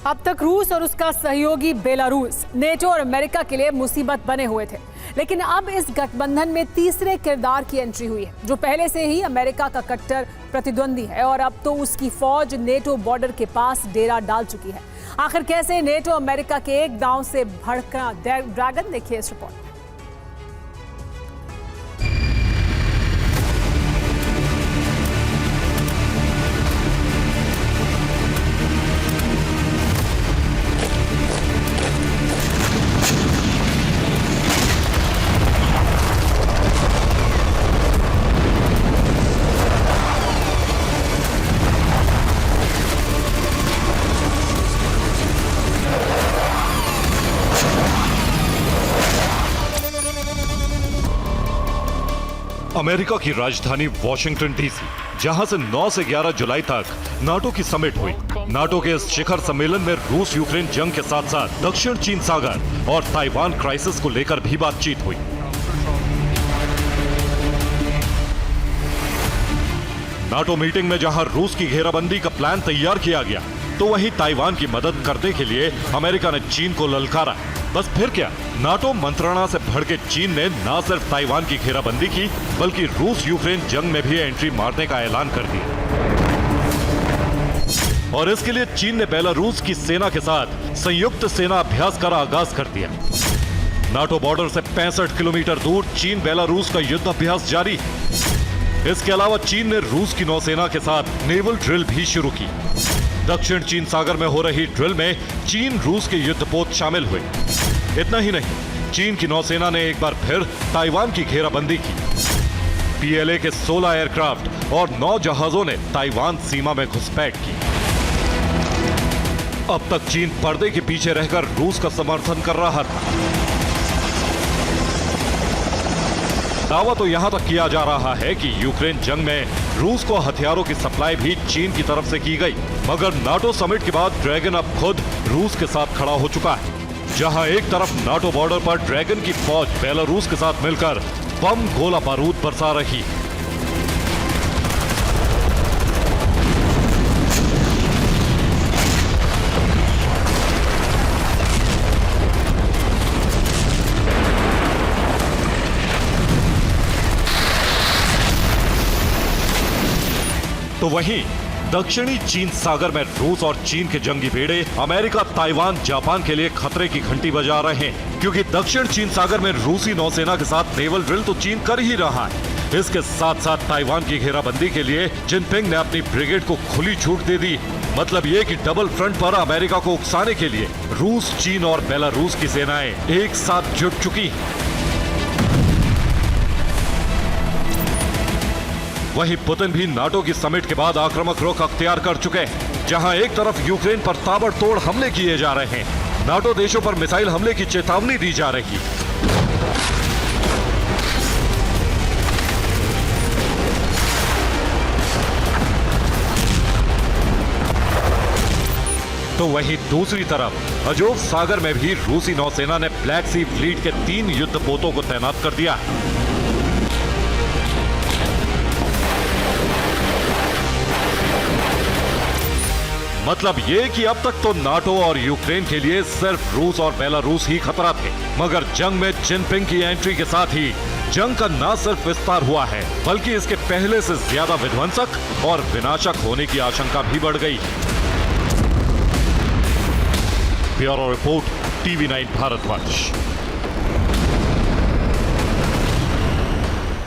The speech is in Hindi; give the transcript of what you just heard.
अब तक रूस और उसका सहयोगी बेलारूस नेटो और अमेरिका के लिए मुसीबत बने हुए थे, लेकिन अब इस गठबंधन में तीसरे किरदार की एंट्री हुई है, जो पहले से ही अमेरिका का कट्टर प्रतिद्वंदी है और अब तो उसकी फौज नेटो बॉर्डर के पास डेरा डाल चुकी है। आखिर कैसे नेटो अमेरिका के एक गांव से भड़का ड्रैगन, देखिए इस रिपोर्ट। अमेरिका की राजधानी वॉशिंगटन डीसी, जहां से 9 से 11 जुलाई तक नाटो की समिट हुई। नाटो के इस शिखर सम्मेलन में रूस यूक्रेन जंग के साथ साथ दक्षिण चीन सागर और ताइवान क्राइसिस को लेकर भी बातचीत हुई। नाटो मीटिंग में जहां रूस की घेराबंदी का प्लान तैयार किया गया, तो वहीं ताइवान की मदद करने के लिए अमेरिका ने चीन को ललकारा। बस फिर क्या, नाटो मंत्रणा से भड़के चीन ने न सिर्फ ताइवान की घेराबंदी की, बल्कि रूस यूक्रेन जंग में भी एंट्री मारने का ऐलान कर दिया। और इसके लिए चीन ने बेलारूस की सेना के साथ संयुक्त सेना अभ्यास का आगाज कर दिया। नाटो बॉर्डर से 65 किलोमीटर दूर चीन बेलारूस का युद्ध अभ्यास जारी। इसके अलावा चीन ने रूस की नौसेना के साथ नेवल ड्रिल भी शुरू की। दक्षिण चीन सागर में हो रही ड्रिल में चीन रूस के युद्धपोत शामिल हुए। इतना ही नहीं, चीन की नौसेना ने एक बार फिर ताइवान की घेराबंदी की। पीएलए के 16 एयरक्राफ्ट और 9 जहाजों ने ताइवान सीमा में घुसपैठ की। अब तक चीन पर्दे के पीछे रहकर रूस का समर्थन कर रहा था। दावा तो यहां तक किया जा रहा है कि यूक्रेन जंग में रूस को हथियारों की सप्लाई भी चीन की तरफ से की गई। मगर नाटो समिट के बाद ड्रैगन अब खुद रूस के साथ खड़ा हो चुका है। जहां एक तरफ नाटो बॉर्डर पर ड्रैगन की फौज बेलारूस के साथ मिलकर बम गोला बारूद बरसा रही है। तो वहीं दक्षिणी चीन सागर में रूस और चीन के जंगी बेड़े अमेरिका, ताइवान, जापान के लिए खतरे की घंटी बजा रहे हैं, क्योंकि दक्षिण चीन सागर में रूसी नौसेना के साथ नेवल ड्रिल तो चीन कर ही रहा है। इसके साथ साथ ताइवान की घेराबंदी के लिए जिनपिंग ने अपनी ब्रिगेड को खुली छूट दे दी। मतलब ये कि डबल फ्रंट पर अमेरिका को उकसाने के लिए रूस, चीन और बेलारूस की सेनाएं एक साथ जुट चुकी हैं। वहीं पुतिन भी नाटो की समिट के बाद आक्रामक रुख अख्तियार कर चुके हैं। जहां एक तरफ यूक्रेन पर ताबड़तोड़ हमले किए जा रहे हैं, नाटो देशों पर मिसाइल हमले की चेतावनी दी जा रही है। तो वहीं दूसरी तरफ अजोव सागर में भी रूसी नौसेना ने ब्लैक सी फ्लीट के 3 युद्धपोतों को तैनात कर दिया है। मतलब ये कि अब तक तो नाटो और यूक्रेन के लिए सिर्फ रूस और बेलारूस ही खतरा थे, मगर जंग में जिनपिंग की एंट्री के साथ ही जंग का न सिर्फ विस्तार हुआ है, बल्कि इसके पहले से ज्यादा विध्वंसक और विनाशक होने की आशंका भी बढ़ गई। Bureau report, TV9 Bharatvarsh.